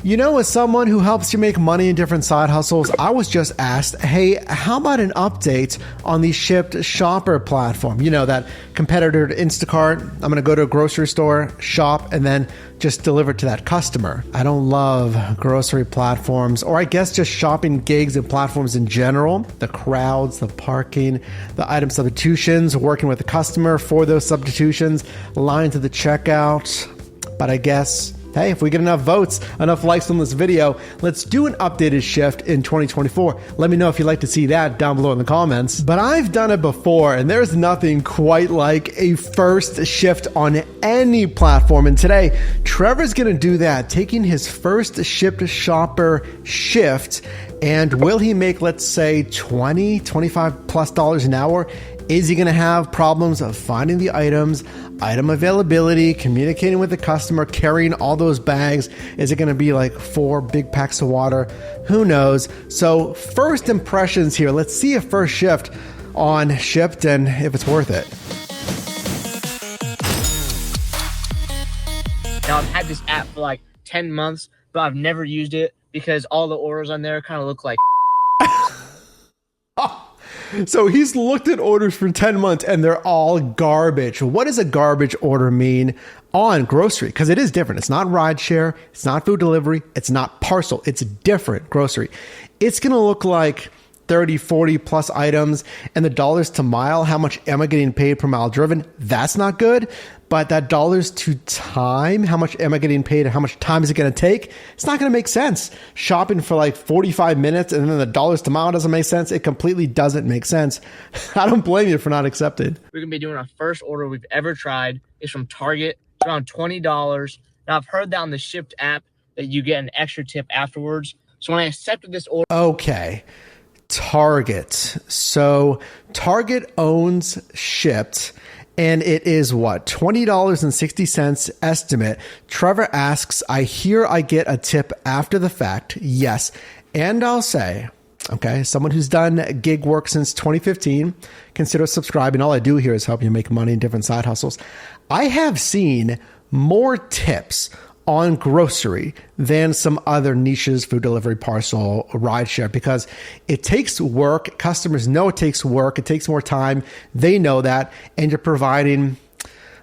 You know, as someone who helps you make money in different side hustles, I was just asked, hey, how about an update on the Shipt Shopper platform? You know, that competitor to Instacart. I'm going to go to a grocery store, shop, and then just deliver to that customer. I don't love grocery platforms, or I guess just shopping gigs and platforms in general. The crowds, the parking, the item substitutions, working with the customer for those substitutions, line to the checkout. But I guess, hey, if we get enough votes, enough likes on this video, let's do an updated Shipt in 2024. Let me know if you'd like to see that down below in the comments. But I've done it before, and there's nothing quite like a first Shipt on any platform. And today, Trevor's gonna do that, taking his first Shipt Shopper shift. And will he make, let's say, $25+ an hour? Is he gonna have problems of finding the items, item availability, communicating with the customer, carrying all those bags? Is it gonna be like 4 big packs of water? Who knows? So first impressions here. Let's see a first shift on Shipt and if it's worth it. Now I've had this app for like 10 months, but I've never used it because all the orders on there kind of look like So he's looked at orders for 10 months and they're all garbage. What does a garbage order mean on grocery? Because it is different. It's not rideshare. It's not food delivery. It's not parcel. It's different grocery. It's going to look like 30, 40 plus items, and the dollars to mile, how much am I getting paid per mile driven? That's not good. But that dollars to time, how much am I getting paid and how much time is it going to take? It's not going to make sense. Shopping for like 45 minutes and then the dollars to mile doesn't make sense. It completely doesn't make sense. I don't blame you for not accepting. We're going to be doing our first order we've ever tried. It's from Target. It's around $20. Now I've heard that on the Shipt app that you get an extra tip afterwards. So when I accepted this order. Okay. Target. So Target owns Shipt. And it is what? $20.60 estimate. Trevor asks, I hear I get a tip after the fact. Yes. And I'll say, okay, someone who's done gig work since 2015, consider subscribing. All I do here is help you make money in different side hustles. I have seen more tips on grocery than some other niches, food delivery, parcel, rideshare, because it takes work. Customers know it takes work. It takes more time. They know that. And you're providing,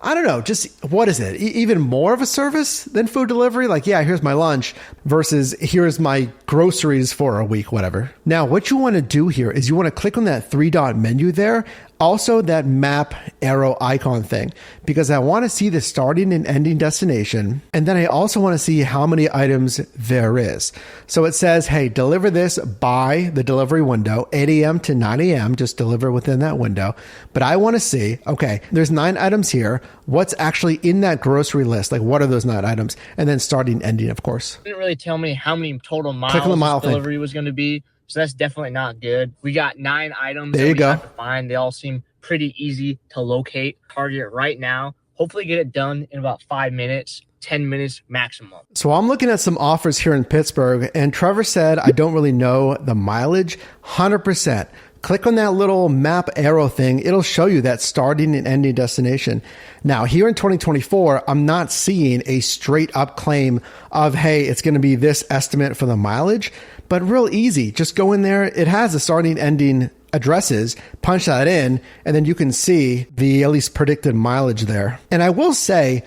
I don't know, just what is it? Even more of a service than food delivery? Like, yeah, here's my lunch versus here's my groceries for a week, whatever. Now, what you want to do here is you want to click on that 3-dot menu there. Also that map arrow icon thing, because I want to see the starting and ending destination. And then I also want to see how many items there is. So it says, hey, deliver this by the delivery window, 8 a.m. to 9 a.m. Just deliver within that window. But I want to see, okay, there's 9 items here. What's actually in that grocery list? Like, what are those 9 items? And then starting and ending, of course. It didn't really tell me how many total miles Click on the mile delivery was going to be. So that's definitely not good. We got 9 items there you go. Have to find. They all seem pretty easy to locate. Target right now. Hopefully get it done in about 5 minutes, 10 minutes maximum. So I'm looking at some offers here in Pittsburgh, and Trevor said, I don't really know the mileage. 100%. Click on that little map arrow thing. It'll show you that starting and ending destination. Now, here in 2024, I'm not seeing a straight up claim of, hey, it's going to be this estimate for the mileage, but real easy. Just go in there. It has the starting, ending addresses, punch that in, and then you can see the at least predicted mileage there. And I will say,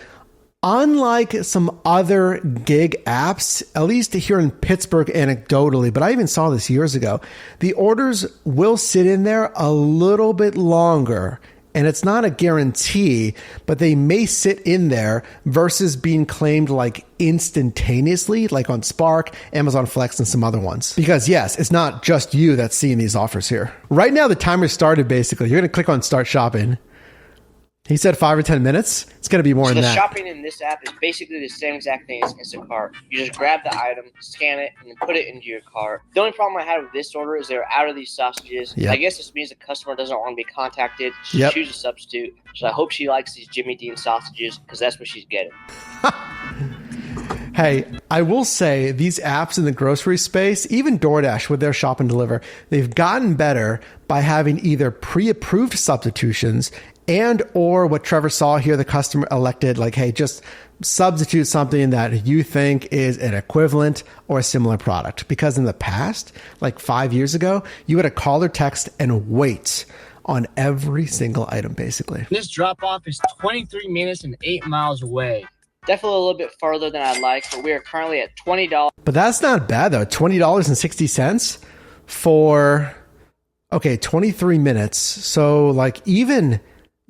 unlike some other gig apps, at least here in Pittsburgh anecdotally, but I even saw this years ago, the orders will sit in there a little bit longer. And it's not a guarantee, but they may sit in there versus being claimed like instantaneously, like on Spark, Amazon Flex, and some other ones. Because yes, it's not just you that's seeing these offers here. Right now, the timer started basically. You're going to click on start shopping. He said 5 or 10 minutes. It's going to be more than that. Shopping in this app is basically the same exact thing as Instacart. You just grab the item, scan it, and then put it into your cart. The only problem I had with this order is they're out of these sausages. Yep. I guess this means the customer doesn't want to be contacted. She choose a substitute. So I hope she likes these Jimmy Dean sausages because that's what she's getting. Hey, I will say these apps in the grocery space, even DoorDash with their shop and deliver, they've gotten better by having either pre-approved substitutions and or what Trevor saw here, the customer elected like, hey, just substitute something that you think is an equivalent or a similar product. Because in the past, like 5 years ago, you had to call or text and wait on every single item, basically. This drop off is 23 minutes and 8 miles away. Definitely a little bit further than I'd like, but we are currently at $20. But that's not bad though. $20.60 for, okay, 23 minutes. So like even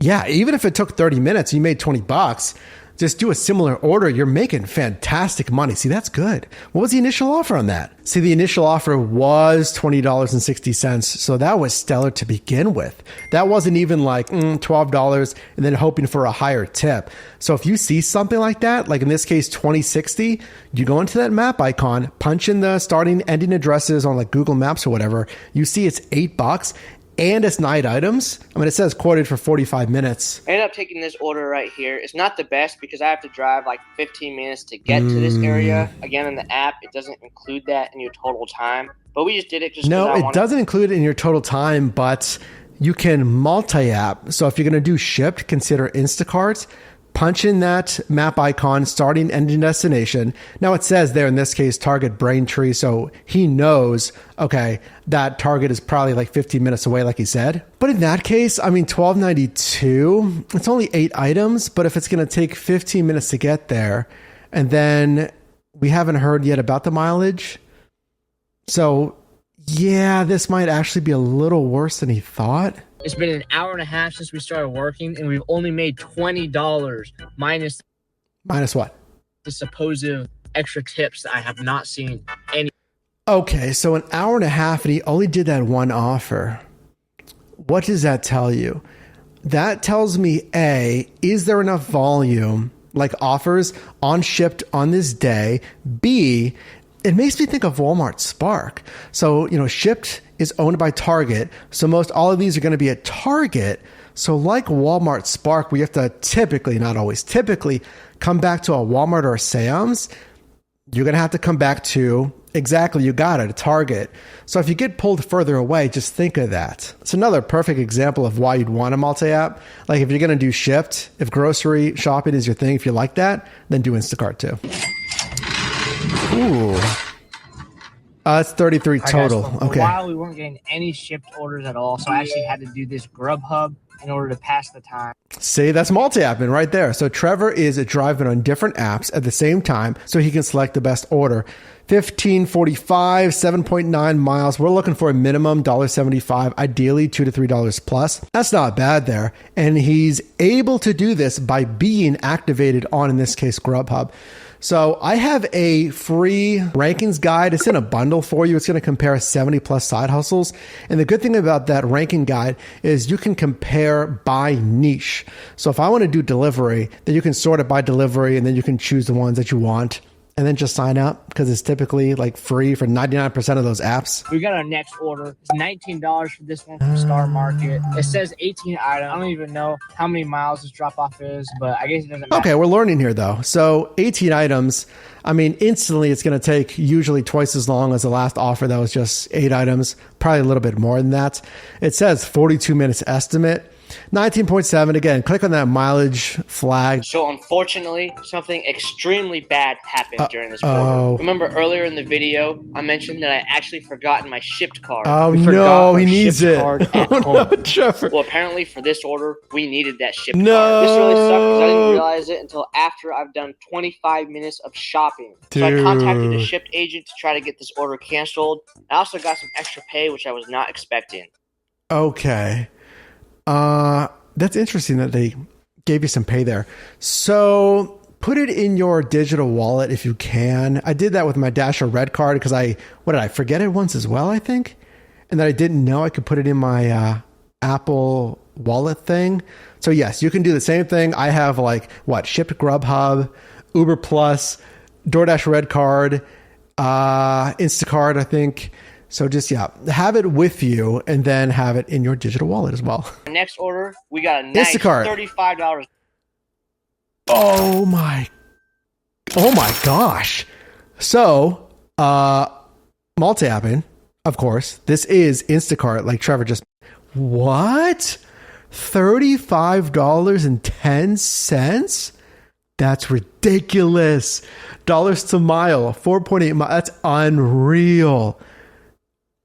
if it took 30 minutes, you made $20. Just do a similar order, you're making fantastic money. See, that's good. What was the initial offer on that? See, the initial offer was $20.60. So that was stellar to begin with. That wasn't even like $12 and then hoping for a higher tip. So if you see something like that, like in this case, $20.60, you go into that map icon, punch in the starting, ending addresses on like Google Maps or whatever. You see it's $8. And it's 9 items. I mean, it says quoted for 45 minutes. I ended up taking this order right here. It's not the best because I have to drive like 15 minutes to get to this area. Again, in the app, it doesn't include that in your total time. But we just did it just No, it doesn't include it in your total time, but you can multi-app. So if you're going to do Shipt, consider Instacart. Punch in that map icon, starting, ending destination. Now it says there in this case, Target Braintree. So he knows, okay, that Target is probably like 15 minutes away, like he said. But in that case, I mean, $12.92, it's only 8 items. But if it's going to take 15 minutes to get there, and then we haven't heard yet about the mileage. So yeah, this might actually be a little worse than he thought. It's been an hour and a half since we started working, and we've only made $20 minus what? The supposed extra tips that I have not seen any. Okay, so an hour and a half, and he only did that one offer. What does that tell you? That tells me, A, is there enough volume, like offers on Shipt on this day? B, it makes me think of Walmart Spark. So, Shipt is owned by Target. So most all of these are going to be at Target. So like Walmart Spark, we have to typically, not always, typically come back to a Walmart or a Sam's. You're going to have to come back to, exactly, you got it, a Target. So if you get pulled further away, just think of that. It's another perfect example of why you'd want a multi-app. Like if you're going to do Shipt, if grocery shopping is your thing, if you like that, then do Instacart too. Ooh. It's 33 total. For okay. a while, we weren't getting any Shipt orders at all, so I actually had to do this Grubhub in order to pass the time. See, that's multi-apping right there. So Trevor is driving on different apps at the same time so he can select the best order. 1545, 7.9 miles. We're looking for a minimum $1.75, ideally $2 to $3 plus. That's not bad there. And he's able to do this by being activated on, in this case, Grubhub. So I have a free rankings guide. It's in a bundle for you. It's going to compare 70 plus side hustles. And the good thing about that ranking guide is you can compare by niche. So if I want to do delivery, then you can sort it by delivery and then you can choose the ones that you want. And then just sign up because it's typically like free for 99% of those apps. We got our next order. It's $19 for this one from Star Market. It says 18 items. I don't even know how many miles this drop off is, but I guess it doesn't matter. Okay, we're learning here though. So 18 items. I mean, instantly it's going to take usually twice as long as the last offer that was just 8 items, probably a little bit more than that. It says 42 minutes estimate. 19.7. Again, click on that mileage flag. So unfortunately, something extremely bad happened during this order. Remember earlier in the video, I mentioned that I actually forgotten my Shipt card. Oh no, he needs it. No, Trevor. Well, apparently for this order, we needed that Shipt card. This really sucked because I didn't realize it until after I've done 25 minutes of shopping. Dude. So I contacted the Shipt agent to try to get this order canceled. I also got some extra pay, which I was not expecting. Okay. That's interesting that they gave you some pay there. So put it in your digital wallet if you can. I did that with my Dasher Red card because I forget it once as well, I think. And then I didn't know I could put it in my Apple wallet thing. So yes, you can do the same thing. I have Shipt Grubhub, Uber Plus, DoorDash Red card, Instacart, I think. So just, have it with you and then have it in your digital wallet as well. Next order, we got a nice Instacart. $35. Oh my gosh. So, multi-apping, of course. This is Instacart, like Trevor just... What? $35.10? That's ridiculous. Dollars to mile, 4.8 miles. That's unreal.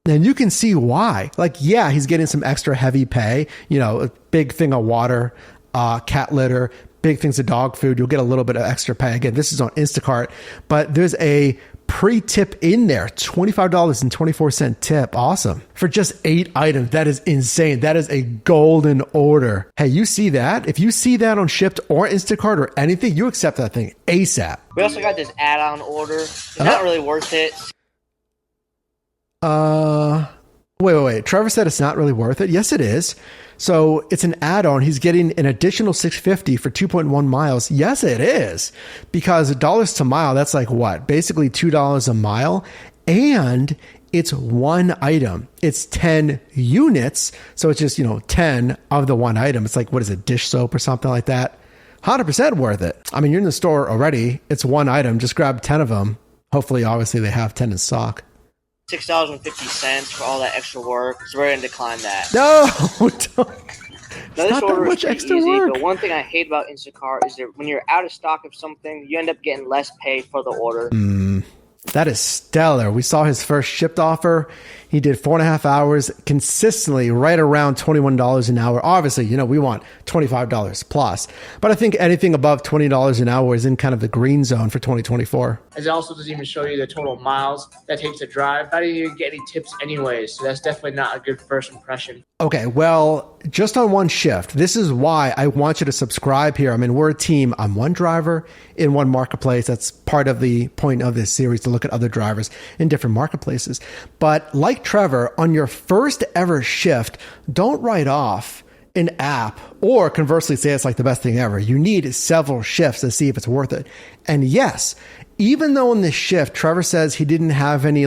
And you can see why. Like, yeah, he's getting some extra heavy pay, a big thing of water, cat litter, big things of dog food. You'll get a little bit of extra pay. Again, this is on Instacart, but there's a pre-tip in there, $25.24 tip. Awesome. For just 8 items. That is insane. That is a golden order. Hey, you see that? If you see that on Shipt or Instacart or anything, you accept that thing ASAP. We also got this add-on order. It's not really worth it. Wait. Trevor said it's not really worth it. Yes, it is. So it's an add-on. He's getting an additional $6.50 for 2.1 miles. Yes, it is. Because dollars to mile, that's like what? Basically $2 a mile. And it's one item. It's 10 units. So it's just, 10 of the one item. It's like, what is it? Dish soap or something like that. 100% worth it. I mean, you're in the store already. It's one item. Just grab 10 of them. Hopefully, obviously, they have 10 in stock. $6.50 for all that extra work. So we're going to decline that. No, don't. Now, this order is pretty easy, work. but one thing I hate about Instacart is that when you're out of stock of something, you end up getting less pay for the order. That is stellar. We saw his first Shipt offer. He did 4.5 hours consistently, right around $21 an hour. Obviously, we want $25 plus. But I think anything above $20 an hour is in kind of the green zone for 2024. It also doesn't even show you the total miles that takes to drive. How do you get any tips anyways? So that's definitely not a good first impression. Okay, well, just on one shift, this is why I want you to subscribe here. I mean, we're a team. I'm one driver in one marketplace. That's part of the point of this series, to look at other drivers in different marketplaces. But like Trevor, on your first ever shift, don't write off an app or conversely say it's like the best thing ever. You need several shifts to see if it's worth it. And yes, even though in this shift, Trevor says he didn't have any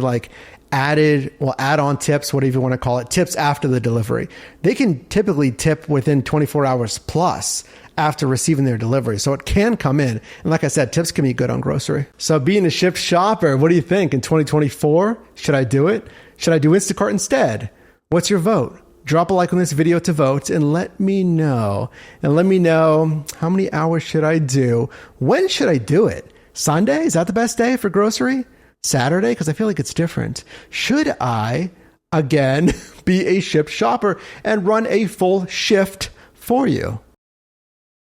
add-on tips, whatever you want to call it, tips after the delivery. They can typically tip within 24 hours plus after receiving their delivery. So it can come in. And like I said, tips can be good on grocery. So being a Shipt shopper, what do you think? In 2024, should I do it? Should I do Instacart instead? What's your vote? Drop a like on this video to vote and let me know. And let me know, how many hours should I do? When should I do it? Sunday? Is that the best day for grocery? Saturday? Because I feel like it's different. Should I, again, be a Shipt shopper and run a full shift for you?